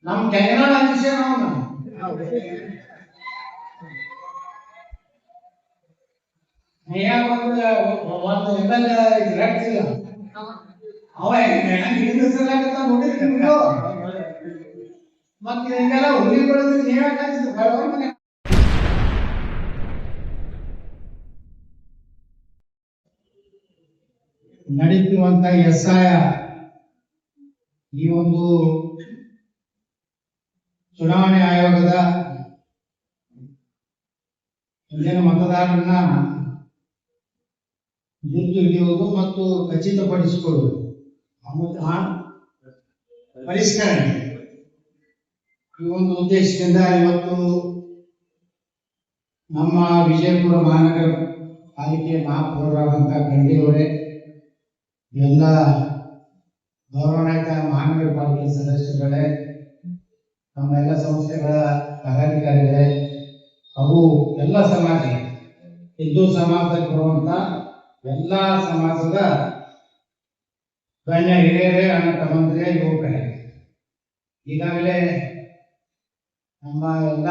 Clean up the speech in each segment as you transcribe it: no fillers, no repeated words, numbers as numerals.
ನಮ್ ಕೆಂಗನಾಳ ಅಂದಿಸೇ ನಾವು ಒಂದು ಎಮ್ ಎಲ್ ಡೈರೆಕ್ಟ್ ಇಲ್ಲ ಅವ ಹಿಂದಿಸಲಾಗತ್ತ ನೋಡಿದ್ರಿ ನೀವು ಮತ್ತೆ ಹಿಂಗೆಲ್ಲ ಹುಲಿ ಬೆಳೆದ್ರೆ ನೀವೇ ನಡೀತಿರುವಂತ ಎಸ್ಐ ಈ ಒಂದು ಚುನಾವಣೆ ಆಯೋಗದ ಇಂದಿನ ಮತದಾರರನ್ನ ಗುರುತು ಹಿಡಿಯುವುದು ಮತ್ತು ಖಚಿತಪಡಿಸಿಕೊಳ್ಳುವುದು ಪರಿಷ್ಕರಣೆ ಈ ಒಂದು ಉದ್ದೇಶದಿಂದ ಇವತ್ತು ನಮ್ಮ ವಿಜಯಪುರ ಮಹಾನಗರ ಪಾಲಿಕೆ ಮಹಾಪೌರರಾದಂತಹ ಖಂಡಿಯವರೇ ಎಲ್ಲ ಗೌರವಾನ್ವಿತ ಮಹಾನಗರ ಪಾಲಿಕೆ ಸದಸ್ಯರುಗಳೇ ನಮ್ಮೆಲ್ಲ ಸಂಸ್ಥೆಗಳ ಪದಾಧಿಕಾರಿಗಳೇ ಹಾಗೂ ಎಲ್ಲ ಸಮಾಜ ಹಿಂದೂ ಸಮಾಜದಲ್ಲಿ ಬರುವಂತ ಎಲ್ಲ ಸಮಾಜದ ಗಣ್ಯ ಹಿರಿಯರೇ ಅಣ್ಣ ತಮ್ಮಂದಿರೇ ಯುವಕರೇ ಈಗಾಗಲೇ ನಮ್ಮ ಎಲ್ಲ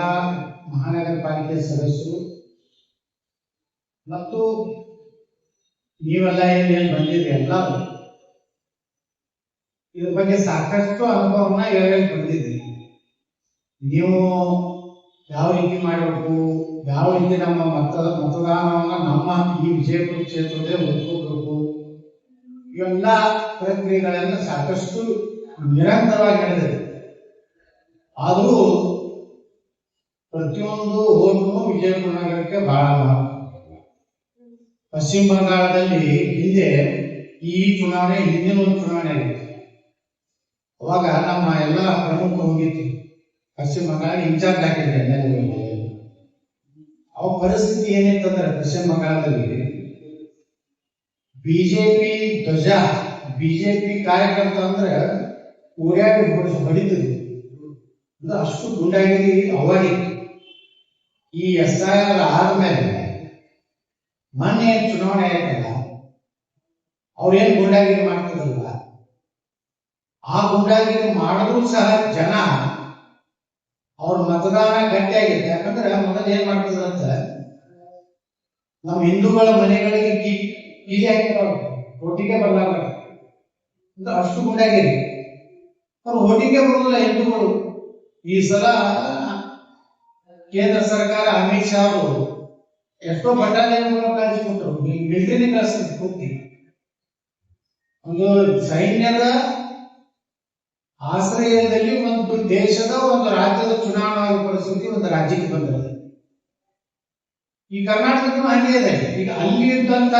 ಮಹಾನಗರ ಪಾಲಿಕೆ ಸದಸ್ಯರು ಮತ್ತು ನೀವೆಲ್ಲ ಏನೇನು ಬಂದಿದ್ರಿ ಎಲ್ಲ ಇದ್ರ ಬಗ್ಗೆ ಸಾಕಷ್ಟು ಅನುಭವನ ಹೇಳಿ ಬಂದಿದ್ರಿ ನೀವು ಯಾವ ರೀತಿ ಮಾಡಬೇಕು ಯಾವ ರೀತಿ ನಮ್ಮ ಮತದಾನವನ್ನ ನಮ್ಮ ಈ ವಿಜಯಪುರ ಕ್ಷೇತ್ರದಲ್ಲಿ ಒದಗಿಸಬೇಕು ಇವೆಲ್ಲ ಪ್ರಕ್ರಿಯೆಗಳೆಲ್ಲ ಸಾಕಷ್ಟು ನಿರಂತರವಾಗಿ ನಡೆದಿದೆ ಆದರೂ ಪ್ರತಿಯೊಂದು ಓಟು ವಿಜಯಪುರ ನಗರಕ್ಕೆ ಬಹಳ ಪಶ್ಚಿಮ ಬಂಗಾಳದಲ್ಲಿ ಹಿಂದೆ ಈ ಚುನಾವಣೆ ಹಿಂದಿನ ಒಂದು ಚುನಾವಣೆ ಆಗಿತ್ತು ಅವಾಗ ನಮ್ಮ ಎಲ್ಲ ಪ್ರಮುಖ ಹೋಗಿತ್ತು ಪಶ್ಚಿಮ ಬಂಗಾಳ ಇನ್ಚಾರ್ಜ್ ಹಾಕಿದ್ರೆ ಅವ ಪರಿಸ್ಥಿತಿ ಏನಿತ್ತಂದ್ರೆ ಪಶ್ಚಿಮ ಬಂಗಾಳದಲ್ಲಿ ಬಿಜೆಪಿ ಧ್ವಜ ಬಿಜೆಪಿ ಕಾರ್ಯಕರ್ತ ಅಂದ್ರೆ ಊರ್ಯಾಗಿ ಹೊಡಿತಿದ್ರು ಅಂದ್ರೆ ಅಷ್ಟು ಗುಂಡಾಗಿರಿ ಅವಾಗಿತ್ತು ಈ SIR ಆದ್ಮೇಲೆ ಮೊನ್ನೆ ಚುನಾವಣೆ ಆಯ್ತಲ್ಲ ಅವ್ರೇನ್ ಗುಂಡಾಗಿರಿ ಮಾಡ್ತಿರಲ್ಲ ಆ ಗುಂಡಾಗಿರಿ ಮಾಡಿದ್ರು ಸಹ ಜನ ಅವ್ರ ಮತದಾನ ಗಟ್ಟಿಯಾಗಿತ್ತು ಯಾಕಂದ್ರೆ ಮೊದಲು ಏನ್ ಮಾಡ್ತಿದ್ರಂತ ನಮ್ಮ ಹಿಂದೂಗಳ ಮನೆಗಳಿಗೆ ಕೀಲಿ ಹಾಕಿರೋರು ಒಟ್ಟಿಗೆ ಬರಲಾರ ಅಂದ್ರೆ ಅಷ್ಟು ಗುಂಡಾಗಿರಿ ಅವ್ರು ಒಟ್ಟಿಗೆ ಬರೋದಿಲ್ಲ ಹಿಂದೂಗಳು ಈ ಸಲ ಕೇಂದ್ರ ಸರ್ಕಾರ ಅಮಿತ್ ಶಾ ಅವರು ಎಷ್ಟೋ ಬಟಾಲಿಯನ್ಗಳು ಕಳಿಸಿಕೊಟ್ರು ಮಿಲಿಟರಿ ಕಳಿಸ್ತಾರೆ ಪೂರ್ತಿ ಒಂದು ಸೈನ್ಯದ ಆಶ್ರಯದಲ್ಲಿ ಒಂದು ದೇಶದ ಒಂದು ರಾಜ್ಯದ ಚುನಾವಣಾ ಪರಿಸ್ಥಿತಿ ಒಂದು ರಾಜ್ಯಕ್ಕೆ ಬಂದಿದೆ ಈ ಕರ್ನಾಟಕಕ್ಕೂ ಹಾಗೆ ಇದೆ ಈಗ ಅಲ್ಲಿ ಇದ್ದಂತ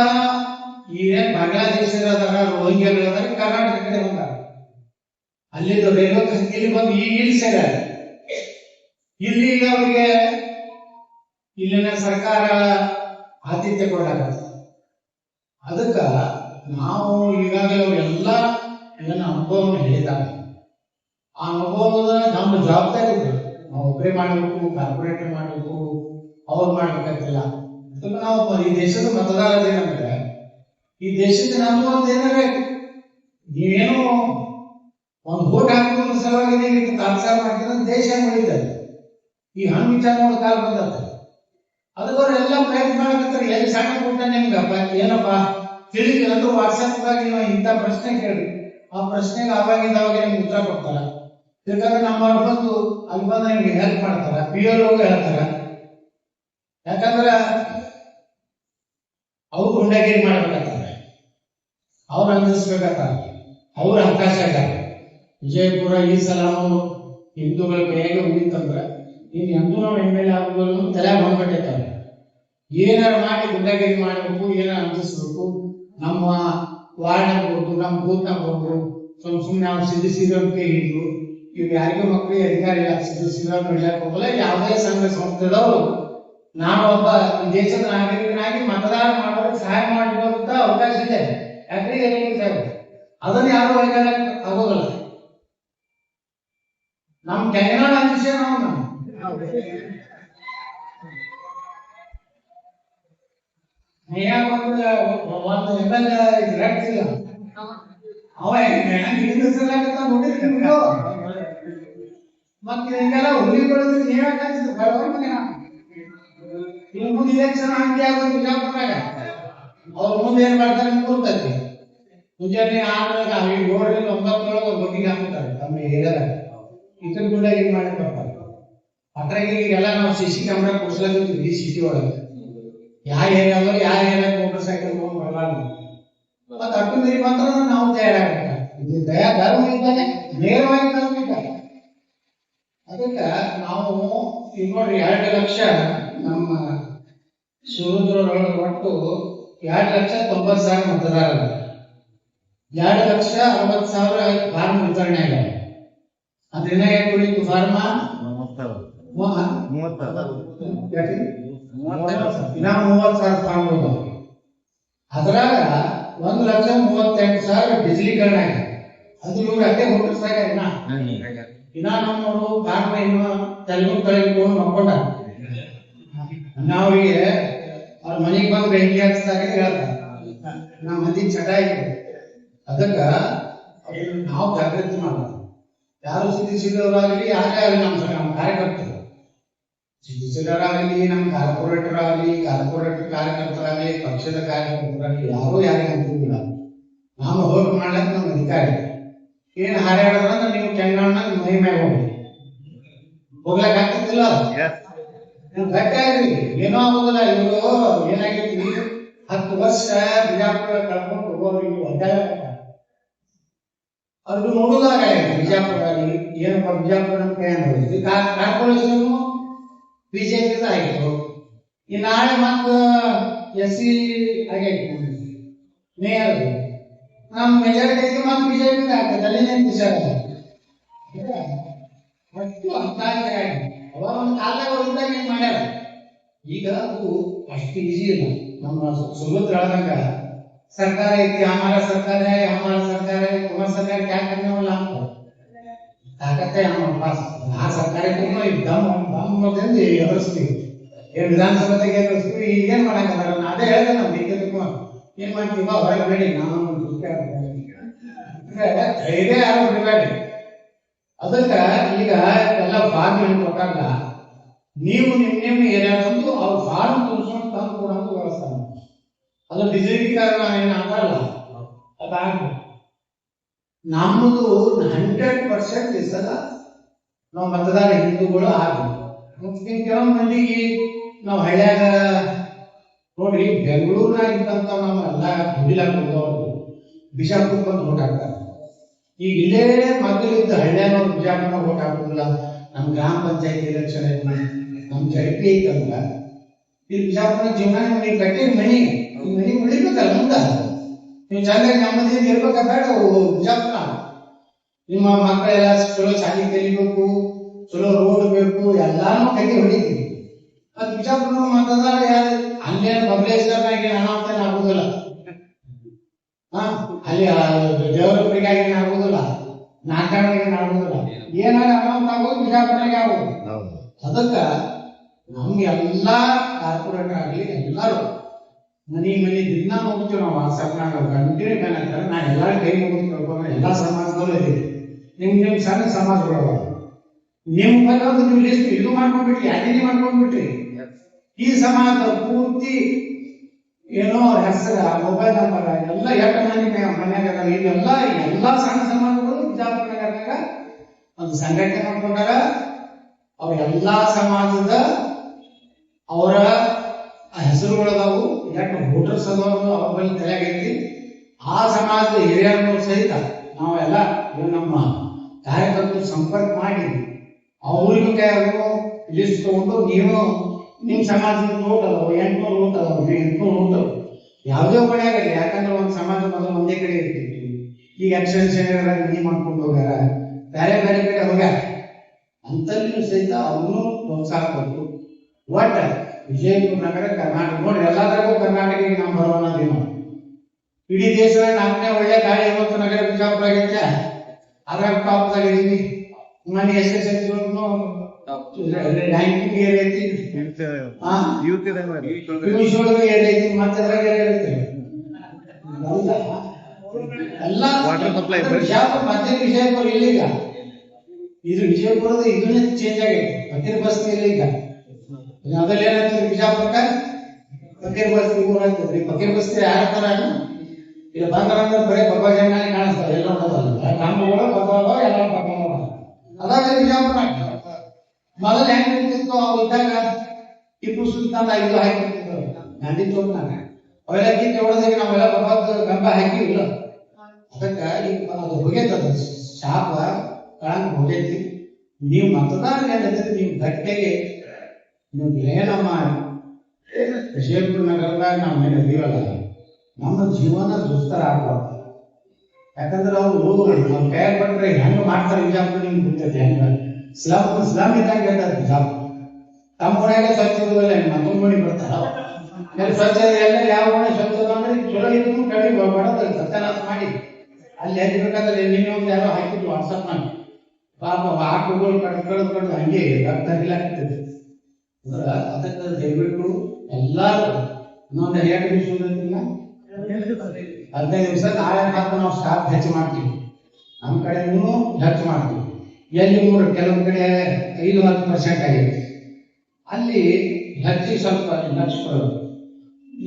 ಈಗೇನ್ ಬಾಂಗ್ಲಾದೇಶದ ರೋಹಿಂಗ್ಯಾಗಳದಾರ ಕರ್ನಾಟಕ ಕಡೆ ಬಂದಾರ ಅಲ್ಲಿದ್ದು ರೈಲ್ವೆ ಇಲ್ಲಿ ಬಂದು ಈಗ ಇಲ್ಲಿ ಸೇರಾರ ಇಲ್ಲಿ ಈಗ ಅವರಿಗೆ ಇಲ್ಲಿನ ಸರ್ಕಾರ ಆತಿಥ್ಯ ಕೊಡಲಾಗತ್ತೆ ಅದಕ್ಕ ನಾವು ಈಗಾಗಲೇ ಅವರೆಲ್ಲ ಇದನ್ನ ಅನುಭವವನ್ನು ಹೇಳಿದಾಗ ಆ ಅನುಭವದ ನಮ್ಮ ಜವಾಬ್ದಾರಿ ಇದೆ ನಾವು ಒಬ್ಬರೇ ಮಾಡಬೇಕು ಕಾರ್ಪೊರೇಟರ್ ಮಾಡಬೇಕು ಅವ್ರು ಮಾಡ್ಬೇಕಂತಿಲ್ಲ ಅದಕ್ಕೆ ನಾವು ಈ ದೇಶದ ಮತದಾರದೇನಂದ್ರೆ ಈ ದೇಶದ ನಮ್ದು ಒಂದು ಏನಾಗಬೇಕು ನೀವೇನು ಒಂದು ವೋಟ್ ಹಾಕೋದ್ರ ಸಲುವಾಗಿ ನೀವು ತಾತ್ಸಾರ ಮಾಡ್ತಿದ್ರೆ ದೇಶ ಉಳಿತದೆ ಈ ಹಣ್ಣು ವಿಚಾರ ಮಾಡೋ ಕಾಲ ಬಂದತ್ತೆ ಅದಕ್ಕೆ ಎಲ್ಲ ಪ್ರಯತ್ನ ಮಾಡಕತ್ತಾರೆ ಎಲ್ಲಿ ಸಣ್ಣ ಪುಟ್ಟ ನಿಮ್ಗಪ್ಪ ಏನಪ್ಪ ತಿಳಿದಿಲ್ಲ ಅಂದ್ರೆ ವಾಟ್ಸಪ್ಗಾಗಿ ನೀವು ಇಂಥ ಪ್ರಶ್ನೆ ಕೇಳಿ ಆ ಪ್ರಶ್ನೆಗೆ ಅವಾಗಿಂದ ಅವಾಗ ನಿಮ್ಗೆ ಉತ್ತರ ಕೊಡ್ತಾರ ಯಾಕಂದ್ರೆ ನಮ್ಮವ್ರು ಬಂದು ಅಲ್ಲಿ ಬಂದು ನಿಮ್ಗೆ ಹೆಲ್ಪ್ ಮಾಡ್ತಾರ PLO ಹೇಳ್ತಾರ ಯಾಕಂದ್ರೆ ಅವ್ರು ಗುಂಡಾಗಿರಿ ಮಾಡ್ಬೇಕಾಗ್ತಾರೆ ಅವ್ರು ಅಂದಿಸ್ಬೇಕಾಗ್ತಾರೆ ಅವ್ರ ಅವಕಾಶ ಆಗ್ತಾರೆ ವಿಜಯಪುರ ಈ ಸಲ ಹಿಂದೂಗಳ ಕೈಯಾಗೆ ಹೋಗಿತ್ತಂದ್ರೆ ಇನ್ನು ಎಂದೂ ನಾವು MLA ಆಗುವುದು ತಲೆ ಬಂದ್ಬಿಟ್ಟಿರ್ತಾರೆ ಏನಾರು ಮಾಡಿ ಗುಂಡಾಗಿರಿ ಮಾಡಬೇಕು ಏನಾರು ಅಂದಿಸ್ಬೇಕು ನಮ್ಮ ವಾರ್ಡ್ನಾಗ ಹೋಗ್ದು ನಮ್ಮ ಬೂತ್ನಾಗ ಹೋಗ್ದು ಸುಮ್ಮನೆ ನಾವು ಸಿದ್ಧಿಸಿರೋಕೆ ಹಿಡಿದು ಇವ್ ಯಾರಿಗೂ ಮಕ್ಕಳಿಗೆ ಅಧಿಕಾರ ಇಲ್ಲ ಸಿದ್ಧಿಸಿರೋ ಹಿಡಿಯಕ್ಕೆ ಹೋಗಲ್ಲ ಯಾವುದೇ ಸಂಘ ಸಂಸ್ಥೆದವರು ನಾನು ಒಬ್ಬ ದೇಶದ ನಾಗರಿಕನಾಗಿ ಮತದಾನ ಮಾಡೋದಕ್ಕೆ ಸಹಾಯ ಮಾಡುವಂತ ಅವಕಾಶ ಇದೆ ಯಾಕ್ರಿ ಅದನ್ನ ಯಾರು ಆಗೋಗಲ್ಲ ನಮ್ ಕೆಂಗನಾಳ ಅಂದಿಸೇ ನಾವು ಒಂದು MLA ಡೈರೆಕ್ಟ್ ಇಲ್ಲ ಅವ ಹಿಂದಿಸಲಾಗತ್ತ ನೋಡಿದ್ರಿ ನೀವು ಮತ್ತೆ ಹಿಂಗೆಲ್ಲ ಹುಲಿ ಬೆಳೆದ್ರೆ ನೀವ್ ಯಾಕಾಗ್ತದೆ ಬರವಣಿಗೆ ಇನ್ನು ಮುಂದೆ ಇಲೆಕ್ಷನ್ ಹಂಗೆ ಆಗೋದು ಬಿಜಾಪುರದಾಗ ಅವ್ರ ಮುಂದೆ ಏನ್ ಮಾಡ್ತಾರೆ ಕೂರ್ತೈತಿ ಮುಂಜಾನೆ 6 9 ಗೊತ್ತಿಗೆ ಹಾಕ್ತಾರೆ ತಮ್ಮ ಏರಿಯಾದಾಗ ಇದನ್ನ ಕೂಡ ಏನ್ ಮಾಡಿ ಬರ್ತಾರೆ ಅದ್ರಾಗ ಈಗೆಲ್ಲ ನಾವು ಸಿಸಿ ಕ್ಯಾಮ್ರಾ ಕೂರ್ಸ್ಲಾಗಿರ್ತೀವಿ ಸಿಟಿ ಒಳಗೆ ಯಾವ ಏರಿಯಾದವ್ರು ಯಾವ ಏರಿಯಾಗ ಮೋಟರ್ ಸೈಕಲ್ ಬರಬಾರ್ದು ಮತ್ತೆ ಅಟ್ಟು ನೀರಿ ಮಾತ್ರ ನಾವು ತಯಾರಾಗಬೇಕು ಇದು ದಯಾ ಧರ್ಮ ಇದ್ದಾನೆ ನೇರವಾಗಿ ಧರ್ಮ ಇದ್ದಾನೆ ಅದಕ್ಕೆ ನಾವು ಈಗ ನೋಡ್ರಿ 2 ಲಕ್ಷ ನಮ್ಮ ಶಿವರುದ್ರೊಳಗೆ ಒಟ್ಟು 2,90,000 ಮತದಾರ 2,60,000 ಫಾರ್ಮ್ ವಿತರಣೆ ಆಗ್ಯಾವ ಅದ್ರಿಂದ ಎಷ್ಟು ಉಳಿತು ಫಾರ್ಮ 30,000 ಫಾರ್ಮ್ ಹೋದವು ಅದ್ರಾಗ 1,38,000 ಡಿಜಿಟಲೀಕರಣ ಆಗಿದೆ ಅದು ಇವ್ರು ಅದೇ ಹುಟ್ಟಿಸ್ದಾಗ ಇನ್ನ ನಮ್ಮವರು ಫಾರ್ಮ ಇನ್ನು ತೆಲುಗು ತಳಿಕೊಂಡು ನೋಡ್ಕೊಂಡ ನಾವೀಗ ಅವ್ರ ಮನೆಗೆ ಬಂದು ಬೆಂಕಿ ಹಚ್ಚಿದಾಗ ಹೇಳ್ತಾರೆ ನಮ್ಮ ಮಂದಿ ಚಟ ಇದೆ ಅದಕ್ಕ ನಾವು ಜಾಗೃತಿ ಮಾಡೋದು ಯಾರು ಸಿದ್ಧಿಸಿದವರಾಗಲಿ ಯಾರೇ ಆಗಲಿ ನಮ್ಮ ಕಾರ್ಯಕರ್ತರು ಸಿದ್ಧಿಸಿದವರಾಗಲಿ ನಮ್ಮ ಕಾರ್ಪೊರೇಟರ್ ಕಾರ್ಯಕರ್ತರಾಗಲಿ ಪಕ್ಷದ ಕಾರ್ಯಕರ್ತರಾಗಲಿ ಯಾರು ಯಾರಿಗೆ ಅಂತಿಲ್ಲ ನಾವು ಹೋಗಿ ಮಾಡ್ಲಕ್ಕೆ ನಮ್ಮ ಅಧಿಕಾರಿ ಏನ್ ಹಾರಾಡೋದ್ರಂದ್ರೆ ನೀವು ಕೆಂಗಣ್ಣ ಮಹಿಮೆ ಹೋಗ್ಲಕ್ ಆಗ್ತಿದ್ದಿಲ್ಲ ಗಟ್ಟಿ ಆಗ್ರಿ ಏನೋ ಆಗೋದಿಲ್ಲ ಇವರು ಏನಾಗೈತಿ 10 ವರ್ಷ ಬಿಜಾಪುರ ಕಳ್ಕೊಂಡು ಹೋಗೋರಿಗೆ ಅಡ್ಡಾಡ ಅದು ನೋಡೋದಾಗ ಬಿಜಾಪುರ ಏನಪ್ಪ ಬಿಜಾಪುರ ಅಂತ ಏನ್ ಕಾರ್ಪೊರೇಷನ್ ಬಿಜೆಪಿ ಆಯ್ತು ಈ ನಾಳೆ ಮತ್ತು SC ಆಗೈತಿ ಮೇಯರ್ ನಮ್ಮ ಮೆಜಾರಿಟಿ ಮತ್ತೆ ಬಿಜೆಪಿ ಆಗ್ತದೆ ಅಲ್ಲಿನೇನು ವಿಚಾರ ಅಷ್ಟು ಅಂತಾಜೆ ಅವಾಗ ಒಂದು ಕಾಲದಾಗ ಇದ್ದಾಗ ಏನ್ ಮಾಡ್ಯಾರ ಈಗ ಅದು ಅಷ್ಟು ಈಜಿ ಇಲ್ಲ ನಮ್ಮ ಸುಭದ್ರ ಹೇಳ್ದಂಗ ಸರ್ಕಾರ ಐತಿ ಹಮಾರ ಸರ್ಕಾರ है तुम्हारा सरकार क्या करने वाला ताकत है हमारे पास ಆ ಸರ್ಕಾರಕ್ಕೆ ದಮ್ ಅನ್ನೋದ್ರಿಂದ ಎದುರಿಸ್ತೀವಿ ವಿಧಾನಸಭೆದಾಗ ಎದುರಿಸ್ತೀವಿ ಈಗೇನ್ ಮಾಡಕ್ಕಾಗಲ್ಲ ಅದೇ ಹೇಳಿದೆ ನಾವು ಬೇಕಿದ್ದಕ್ಕೂ ಏನ್ ಮಾಡ್ತೀವ ಹೊರಗೆ ಬೇಡಿ ನಾವು ಧೈರ್ಯ ಯಾರು ಬಿಡಬೇಡಿ ಅದಕ್ಕ ಈಗ ಎಲ್ಲ ಫಾರ್ಮ್ ಏನು ಕೊಟ್ಟಾಗ ನೀವು ನಿಮ್ಮ ಏರಿಯಾದಂತೂ ಅವ್ರ ಫಾರ್ಮ್ ತುಂಬಿಸ್ಕೊಂಡು ತಂದು ಕೊಡೋಂತ ವ್ಯವಸ್ಥೆ ಅದು ಡಿಜಿಟಲೀಕರಣ ಏನು ಆಗಲ್ಲ ಅದಾಗ ನಮ್ಮದು 100% ಈ ಸಲ ನಾವು ಮತದಾರ ಹಿಂದೂಗಳು ಆಗಲಿ ಕೆಲವೊಂದು ಮಂದಿಗೆ ನಾವು ಹಳ್ಳ್ಯಾಗ ನೋಡ್ರಿ ಬೆಂಗಳೂರಿನಾಗ ಇದ್ದಂತ ನಾವೆಲ್ಲ ದುಡಿಲಾಕ ಹೋದವರು ಬಿಜಾಪುರ ಬಂದು ಓಟ್ ಹಾಕ್ತಾರೆ ಈಗ ಇಲ್ಲೇ ಮಕ್ಕಳಿದ್ದ ಹಳ್ಳ್ಯಾನವ್ರು ಬಿಜಾಪುರ ಓಟ್ ಹಾಕೋದಿಲ್ಲ ನಮ್ಮ ಗ್ರಾಮ ಪಂಚಾಯತ್ ಎಲೆಕ್ಷನ್ ಐತಿ ನಮ್ಮ ಜಡ್ಪಿ ಐತಂದ್ರ ಇಲ್ಲಿ ಬಿಜಾಪುರ ಜೀವನ ನೀವು ಕಟ್ಟಿದ ಮನಿ ಉಳಿಬೇಕಲ್ಲ ಮುಂದ ನೀವು ಚೆನ್ನಾಗಿ ನೆಮ್ಮದಿಯಿಂದ ಇರ್ಬೇಕ ಬೇಡ ಬಿಜಾಪುರ ನಿಮ್ಮ ಮಕ್ಕಳೆಲ್ಲ ಚಲೋ ಶಾಲೆ ಕಲಿಬೇಕು ಚಲೋ ರೋಡ್ ಬೇಕು ಎಲ್ಲಾನು ಕಟ್ಟಿ ಹೊಡಿತೀವಿ ಅದು ಬಿಜಾಪುರ ಮತದಾರ ಯಾರು ಅಲ್ಲೇನು ಬಬಲೇಶ್ವರನಾಗ ಅನಾಹುತನ ಆಗುದಿಲ್ಲ ಅಲ್ಲಿ ದೇವರಪ್ಪರಿಗಾಗಿ ಆಗುದಿಲ್ಲ ನಾಟಕಗಳಿಗೆ ಆಗುದಿಲ್ಲ ಏನಾಗ ಅನಾಹುತ ಆಗೋದು ಬಿಜಾಪುರನಾಗೆ ಆಗೋದು ಅದಕ್ಕ ನಮ್ಗೆ ಎಲ್ಲಾ ಕಾರ್ಪೊರೇಟರ್ ಆಗಲಿ ಎಲ್ಲರೂ ಮನಿ ದಿನ ಹೋಗ್ತೀವಿ ನಾವು ವಾಟ್ಸಪ್ನಾಗ ಕಂಟಿನ್ಯೂ ಬೇಕಂತಾರೆ ನಾ ಎಲ್ಲಾರು ಕೈ ಮುಗಿದು ಕೇಳ್ಕೊಂಡ್ರೆ ಎಲ್ಲಾ ಸಮಾಜದಲ್ಲೂ ಇದೀವಿ ನಿಮ್ ಸಣ್ಣ ಸಮಾಜಗಳು ನಿಮ್ ಬಂದು ನೀವು ಲಿಸ್ಟ್ ಇದು ಮಾಡ್ಕೊಂಡ್ಬಿಟ್ರಿ ಯಾದಿನಿ ಮಾಡ್ಕೊಂಡ್ಬಿಟ್ರಿ ಈ ಸಮಾಜದ ಪೂರ್ತಿ ಏನೋ ಅವ್ರ ಹೆಸರ ಮೊಬೈಲ್ ನಂಬರ್ ಎಲ್ಲ ಎಷ್ಟು ಮನ್ಯಾಗ ಎಲ್ಲಾ ಸಣ್ಣ ಸಮಾಜಗಳು ಬಿಜಾಪುರನಾಗ ಒಂದು ಸಂಘಟನೆ ಮಾಡ್ಕೊಂಡಾಗ ಅವ್ರ ಎಲ್ಲಾ ಸಮಾಜದ ಅವರ ಹೆಸರುಗಳದಾವು ಎಷ್ಟು ವೋಟರ್ಸ್ ಅದಾವು ಅವ್ರ ಬಳಿ ತಲೆಯಾಗೈತಿ ಆ ಸಮಾಜದ ಹಿರಿಯರು ಸಹಿತ ನಾವೆಲ್ಲ ನಮ್ಮ ಕಾರ್ಯಕರ್ತರು ಸಂಪರ್ಕ ಮಾಡಿ ಅವ್ರಿಗೂ ಲಿಸ್ಟ್ ತಗೊಂಡು ನೀವು ನಿಮ್ ಸಮಾಜದ ಓಟ್ ಅದಾವ 800 ಓಟ್ ಅದಾವ 800 ಓಟ್ ಅದಾವ ಯಾವುದೇ ಒಳ್ಳೆ ಆಗಲಿ ಯಾಕಂದ್ರೆ ಒಂದು ಸಮಾಜ ಮೊದಲು ಒಂದೇ ಕಡೆ ಇರ್ತಿತ್ತು ಈಗ ಎಕ್ಸ್ಟೆನ್ಷನ್ ನೀ ಮಾಡ್ಕೊಂಡು ಹೋಗ್ಯಾರ ಬೇರೆ ಬೇರೆ ಕಡೆ ಹೋಗ್ಯಾರ ಅಂತಲ್ಲಿನೂ ಸಹಿತ ಅವನು ಪ್ರೋತ್ಸಾಹ ಕೊಟ್ಟು ಒಟ್ಟ ವಿಜಯಪುರ ನಗರ ಕರ್ನಾಟಕ ನೋಡಿ ಎಲ್ಲಾದ್ರಾಗೂ ಕರ್ನಾಟಕ ನಾವು ಬರೋಣದೇನು ಇಡೀ ದೇಶದ 4ನೇ ಒಳ್ಳೆ ಗಾಳಿ ಇರುವಂತ ನಗರ ಬಿಜಾಪುರ ಆಗೈತೆ ಅದ್ರಾಗ ಟಾಪ್ದಾಗ ಇದೀವಿ ಮನೆ SSLC ರ್ಯಾಂಕಿಂಗ್ ಏನೈತಿ ಏನೈತಿ ಮತ್ತೆ ಅದ್ರಾಗ ಏನೈತಿ ಎಲ್ಲ ಬಿಜಾಪುರ ಮತ್ತೆ ವಿಜಯಪುರ ಇಲ್ಲಿಗ ಇದು ವಿಜಯಪುರದ ಇದನ್ನೇ ಚೇಂಜ್ ಆಗೈತಿ. ಫಕೀರ್ ಬಸ್ತಿ ಇಲ್ಲ ಈಗ. ಅದ್ರಲ್ಲಿ ಏನಾಗ್ತದೆ ಬಿಜಾಪುರಕ್ಕ ಫಕೀರ್ ಬಸ್ತಿ ಊರ ಆಗ್ತದ್ರಿ. ಫಕೀರ್ ಬಸ್ತಿ ಯಾರ ತರ ಇಲ್ಲ ಬಂದ್ರೆ ಬರೀ ಬಬ್ಬಾ ಜಂಗಾಲಿ ಕಾಣಿಸ್ತಾರೆ. ಎಲ್ಲ ನೋಡೋದಲ್ಲ ರಾಮಗಳು ಬಬ್ಬಾವ ಎಲ್ಲ ಬಬ್ಬಾವ ಅದಾಗ ಬಿಜಾಪುರ ಆಗ್ತದೆ. ಮೊದಲು ಹೆಂಗ್ ನಿಂತಿತ್ತು ಅವ್ರು ಇದ್ದಾಗ ಟಿಪ್ಪು ಸುಲ್ತಾನ್ ಇದು ಹಾಕಿರ್ತಿದ್ರು ಗಾಂಧಿ ಚೌಕ್ನಾಗ. ಅವೆಲ್ಲ ಕಿತ್ತು ಹೊಡೆದಾಗ ನಾವೆಲ್ಲ ಬಬ್ಬಾದ ಗಂಬ ಹಾಕಿವಿಲ್ಲ. ಅದಕ್ಕೆ ಈಗ ಅದು ಹೋಗೈತದ ಶಾಪ ಕಳಂಕ ಹೋಗೈತಿ. ನೀವು ಮತದಾರ ಏನಂದ್ರೆ ನೀವು ಗಟ್ಟಿಗೆ ನೀವು ಏನಮ್ಮ ವಿಜಯಪುರ ನಗರದಾಗ ನಾವು ಏನು ಇದೀವಲ್ಲ ನಮ್ಮ ಜೀವನ ದುಸ್ತರ ಆಗ್ಬಾರ್ದು. ಯಾಕಂದ್ರೆ ಅವರು ನಾವು ಕೈ ಪಟ್ರೆ ಹೆಂಗ್ ಮಾಡ್ತಾರೆ ಬಿಜಾಪುರ ನಿಮ್ಗೆ ಗೊತ್ತೈತಿ. ಹೆಂಗ ಸ್ಲಮ್ ಇದ್ದಂಗೆ ಹೇಳ್ತಾರೆ ಬಿಜಾಪುರ. ತಮ್ಮ ಮನೆಯಾಗ ಸ್ವಚ್ಛ ಇರೋದಿಲ್ಲ, ಮತ್ತೊಂದು ಮನೆ ಬರ್ತಾರ ಸ್ವಚ್ಛ ಎಲ್ಲ ಯಾವ ಮನೆ ಸ್ವಚ್ಛ ಅಂದ್ರೆ ಚಲೋ ಇದ್ದು ಕಡಿ ಬಡದ್ರೆ ಸತ್ಯನಾಶ ಮಾಡಿ ಅಲ್ಲಿ ಹೆಂಗ್ ಬೇಕಾದ್ರೆ ನಿನ್ನೆ ಒಂದು ಯಾರೋ ಹಾಕಿದ್ರು ವಾಟ್ಸಪ್ ನಲ್ಲಿ ಪಾಪ ಆಟಗಳು ಕಳೆದುಕೊಂಡು ಹಂಗೆ ಹರಿಲಾಗ್ತದೆ. ಅದಕ್ಕೆ ದಯವಿಟ್ಟು ಎಲ್ಲಾರು ಇನ್ನೊಂದು 2 ದಿವಸ 15 ದಿವಸ ನಾಳೆ ಮಾತ್ರ ನಾವು ಸ್ಟಾಫ್ ಹೆಚ್ಚು ಮಾಡ್ತೀವಿ. ನಮ್ಮ ಕಡೆನೂ ಹೆಚ್ಚು ಮಾಡ್ತೀವಿ. ಎಲ್ಲಿ ಕೆಲವೊಂದು ಕಡೆ 5-10% ಆಗಿದೆ. ಅಲ್ಲಿ ಹೆಚ್ಚಿಗೆ ಸ್ವಲ್ಪ ಲಕ್ಷ ಕೊಡೋದು.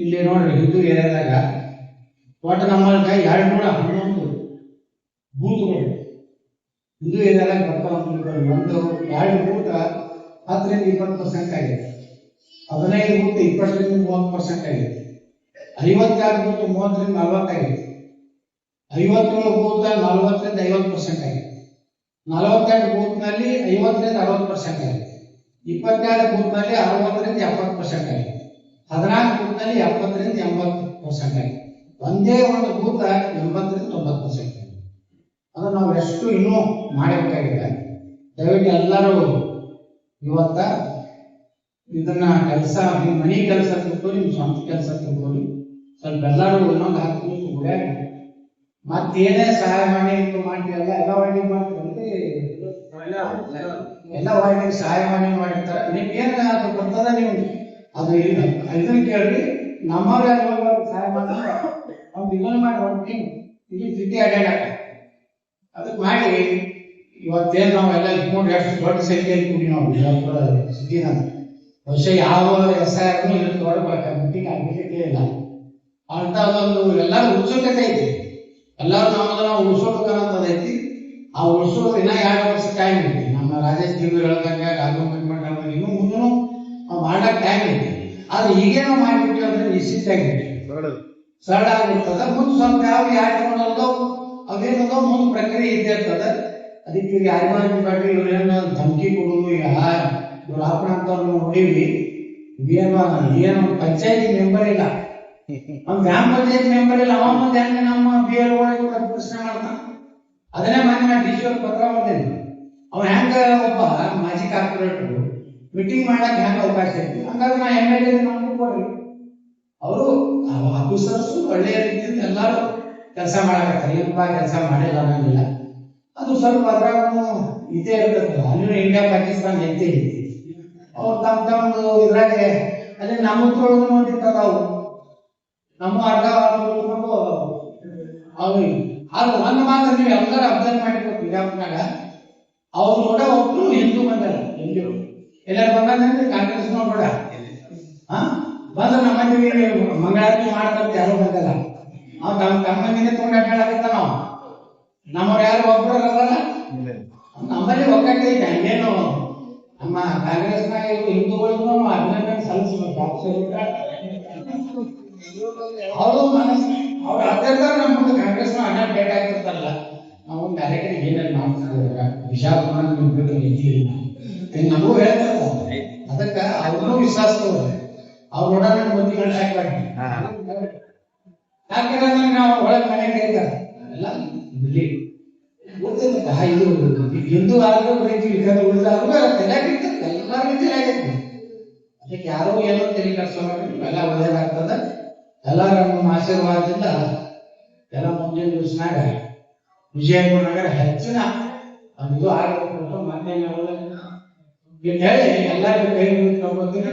ಇಲ್ಲಿ ನೋಡ್ರಿ ಹಿಂದೂ ಏರಿಯಾದಾಗ ಒಟ್ಟು ನಮ್ಮಲ್ಲಿ 211 ಬೂತ್ಗಳು ಹಿಂದೂ ಏರಿಯಾದಾಗ ಬರ್ತಾವ. ಒಂದು 2 ಬೂತ್ 10-20% ಆಗಿದೆ. 15 ಬೂತ್ 20-30% ಆಗಿದೆ. 52 ಬೂತ್ 30-40 ಆಗಿದೆ. 57 ಬೂತ್ 40-50% ಆಗಿದೆ. 42 ಬೂತ್ ನಲ್ಲಿ 50-60% ಆಗಿದೆ. 22 ಬೂತ್ ನಲ್ಲಿ 60-70% ಆಗಿದೆ. 14 ಬೂತ್ ನಲ್ಲಿ 70-80% ಆಗಿದೆ. ಒಂದೇ ಒಂದು ಬೂತ್ 80-90% ಆಗಿದೆ. ಅದು ನಾವು ಎಷ್ಟು ಇನ್ನೂ ಮಾಡಬೇಕಾಗಿದೆ. ದಯವಿಟ್ಟು ಎಲ್ಲರೂ ಇವತ್ತ ಇದನ್ನ ಕೆಲಸ ನಿಮ್ಮ ಮನೆ ಕೆಲಸ ತಿಳ್ಕೊಂಡು ನಿಮ್ಮ ಸ್ವಂತ ಕೆಲಸ ತಿಳ್ಕೊಂಡು ಸ್ವಲ್ಪ ಎಲ್ಲರೂ ಇನ್ನೊಂದು 10 ನಿಮಿಷ ಗುಡ್ಯಾಗ ಮತ್ತೇನೇ ಸಹಾಯ ಮಾಡಿ ಮಾಡ್ತೀರಲ್ಲ ಎಲ್ಲ ವಾರ್ಡಿಗೆ ಮಾಡ್ತೀರಂತೆ. ಎಲ್ಲ ವಾರ್ಡಿಗೆ ಸಹಾಯ ಮಾಡಿರ್ತಾರೆ. ನಿಮ್ಗೆ ಏನ್ ಅದು ಬರ್ತದ ನೀವು ಅದು ಇದನ್ನ ಕೇಳ್ರಿ. ನಮ್ಮವ್ರ ಸಹಾಯ ಮಾಡಿದ್ರೆ ಅವ್ರು ಇದನ್ನ ಮಾಡಿ ಹೊಡ್ತೀನಿ ಇಲ್ಲಿ ಸಿಟಿ ಅಡ್ಯಾಡ ಅದಕ್ಕೆ ಮಾಡಿ. ಇವತ್ತೇನು ನಾವೆಲ್ಲ ಇಟ್ಕೊಂಡು ಎಷ್ಟು ದೊಡ್ಡ ಸಂಖ್ಯೆಯಲ್ಲಿ ಕೂಡಿ ನಾವು ಬಿಜಾಪುರ ಸಿಟಿನ ಬಹುಶಃ ಯಾವ SIRನು ಇಲ್ಲಿ ದೊಡ್ಡ ಮೀಟಿಂಗ್ ಆಗಲಿಕ್ಕೆ ಇಲ್ಲ ಅಂತ ಒಂದು ಎಲ್ಲರೂ ಉತ್ಸುಕತೆ ಐತಿ. ಎಲ್ಲರೂ ನಾವು ಉಳಿಸೋದಕ್ಕಂತದೈತಿ. ಆ ಉಳಿಸೋದು ಇನ್ನ 2 ವರ್ಷ ಟೈಮ್ ಐತಿ. ನಮ್ಮ ರಾಜೇಶ್ ಟಿವಿ ಹೇಳ್ದಂಗೆ ರಾಘವೇಂದ್ರ ಇನ್ನೂ ಮುಂದೂ ಮಾಡಕ್ ಟೈಮ್ ಐತಿ. ಆದ್ರೆ ಈಗೇ ನಾವು ಮಾಡಿಬಿಟ್ಟು ಅಂದ್ರೆ ನಿಶ್ಚಿತಾಗಿರ್ತೀವಿ ಸರಳ ಆಗಿರ್ತದ. ಮುಂದೆ ಸ್ವಲ್ಪ ಯಾವ ಯಾರು ಅವೇನದೋ ಮುಂದೆ ಪ್ರಕ್ರಿಯೆ ಇದ್ದೇ ಇರ್ತದ. ಅದಕ್ಕೆ ಯಾರಿಗೂ ಮಾಡ್ರಿ ಇವ್ರೇನು ಧಮಕಿ ಕೊಡುದು ಇವ್ರು ಹಾಕೋಣ ಅಂತ ನೋಡಿವಿ. ಏನು ಪಂಚಾಯತಿ ಮೆಂಬರ್ ಇಲ್ಲ, ಒಂದು ಗ್ರಾಮ ಪಂಚಾಯತ್ ಮೆಂಬರ್ ಇಲ್ಲ. ಅವ ಮುಂದೆ ಹೆಂಗೆ ನಮ್ಮ BLO ಪ್ರಶ್ನೆ ಮಾಡ್ತಾನ. ಅದನ್ನೇ ಮಾನ್ಯ ನಾನು DC ಅವ್ರಿಗೆ ಪತ್ರ ಮಾಡ್ತೇನೆ. ಅವ ಹೆಂಗ ಒಬ್ಬ ಮಾಜಿ ಕಾರ್ಪೊರೇಟರ್ ಮೀಟಿಂಗ್ ಮಾಡಕ್ ಹೆಂಗ ಅವಕಾಶ ಐತಿ. ಹಂಗಾದ್ರೆ ನಾ MLA ನಮ್ಗೆ ಕೊಡ್ರಿ. ಅವರು ಆಫೀಸರ್ಸ್ ಒಳ್ಳೆಯ ರೀತಿಯಿಂದ ಎಲ್ಲರೂ ಕೆಲಸ ಮಾಡಕತ್ತಾರೆ. ಏನಪ್ಪ ಕೆಲಸ ಮಾಡಿಲ್ಲ ಅನ್ನಂಗಿಲ್ಲ. ಅದು ಸ್ವಲ್ಪ ಅದ್ರಾಗೂ ಇದೇ ಇರ್ತದೆ. ಅಲ್ಲಿ ಇಂಡಿಯಾ ಪಾಕಿಸ್ತಾನ ಐತೆ ಐತಿ. ಅವ್ರು ತಮ್ಮ ಇದ್ರಾಗ ಅಲ್ಲಿ ನಮ್ಮ ತೊಳಗು ನೋಡಿರ್ತದ. ಅವು ನಮ್ಮ ಅರ್ಧ ಅವ್ರು ಆದ್ರೆ ಒಂದು ಮಾತ್ರ ನೀವು ಎಲ್ಲರೂ ಅಬ್ಸರ್ವ್ ಮಾಡಿರ್ಬೇಕು. ಬಿಜಾಪುರನಾಗ ಅವ್ರು ನೋಡ ಒಬ್ರು ಹಿಂದೂ ಬಂದಾರ. ಎಲ್ಲರೂ ಬಂದ್ರೆ ಕಾಂಗ್ರೆಸ್ ನೋಡ ಬಂದ್ರೆ ನಮ್ಮಲ್ಲಿ ಮಂಗಳಾರತಿ ಮಾಡದಂತ ಯಾರು ಬಂದಲ್ಲ. ಅವ್ರು ತಮ್ಮ ಮನೆಗೆ ತೊಗೊಂಡಾಗತ್ತ. ನಾವು ನಮ್ಮವ್ರು ಯಾರು ಒಬ್ಬರು ಅಲ್ಲ. ನಮ್ಮಲ್ಲಿ ಒಗ್ಗಟ್ಟೆ ಐತೆ. ಹಂಗೇನು ನಮ್ಮ ಕಾಂಗ್ರೆಸ್ನಾಗ ಹಿಂದೂಗಳಿಗೂ ಅಭಿನಂದನೆ ಸಲ್ಲಿಸಬೇಕು. ಅವರು ಮನಸ್ಸು ಅವ್ರು ಅಧ್ಯಕ್ಷ ನಮ್ಮ ಮುಂದೆ ಕಾಂಗ್ರೆಸ್ನ ಹಣ ಬೇಕಾಗಿರ್ತಾರಲ್ಲ. ನಾವು ಬೇರೆ ಕಡೆ ಏನೇನು ಮಾಡ್ತಿದ್ದೇವೆ ಬಿಜಾಪುರ ನಮಗೂ ಹೇಳ್ತಾರ. ಅದಕ್ಕೆ ಅವ್ರಿಗೂ ವಿಶ್ವಾಸ ತಗೋರಿ. ಅವ್ರು ನೋಡ ಬುದ್ಧಿ ಹಾಕ್ಬಾರ್ದು. ಯಾಕಂದ್ರೆ ನಾವು ಒಳಗೆ ಮನೆಗೆ ಹೇಳ್ತಾರೆ ಎಲ್ಲ ಇಲ್ಲಿ ಇದು ಹಿಂದೂ ಆದ್ರೂ ಬರೀತೀವಿ. ಉಳಿದಾದ್ರೂ ತಲೆಯಾಗಿರ್ತದೆ. ಎಲ್ಲರಿಗೂ ತಲೆಯಾಗೈತಿ. ಅದಕ್ಕೆ ಯಾರೋ ಏನೋ ತಲೆ ಕಟ್ಸೋಣ. ಎಲ್ಲ ಒಳ್ಳೇದಾಗ್ತದ. ಎಲ್ಲರ ನಮ್ಮ ಆಶೀರ್ವಾದದಿಂದ ಎಲ್ಲ ಮುಂದಿನ ದಿವಸನಾಗ ವಿಜಯಪುರ ನಗರ ಹೆಚ್ಚಿನ ಇದು ಆಗಬೇಕು. ಮತ್ತೆ ಹೇಳಿ ಎಲ್ಲರಿಗೂ ಕೈ ಮುಗಿದು ತಗೋತೀನಿ.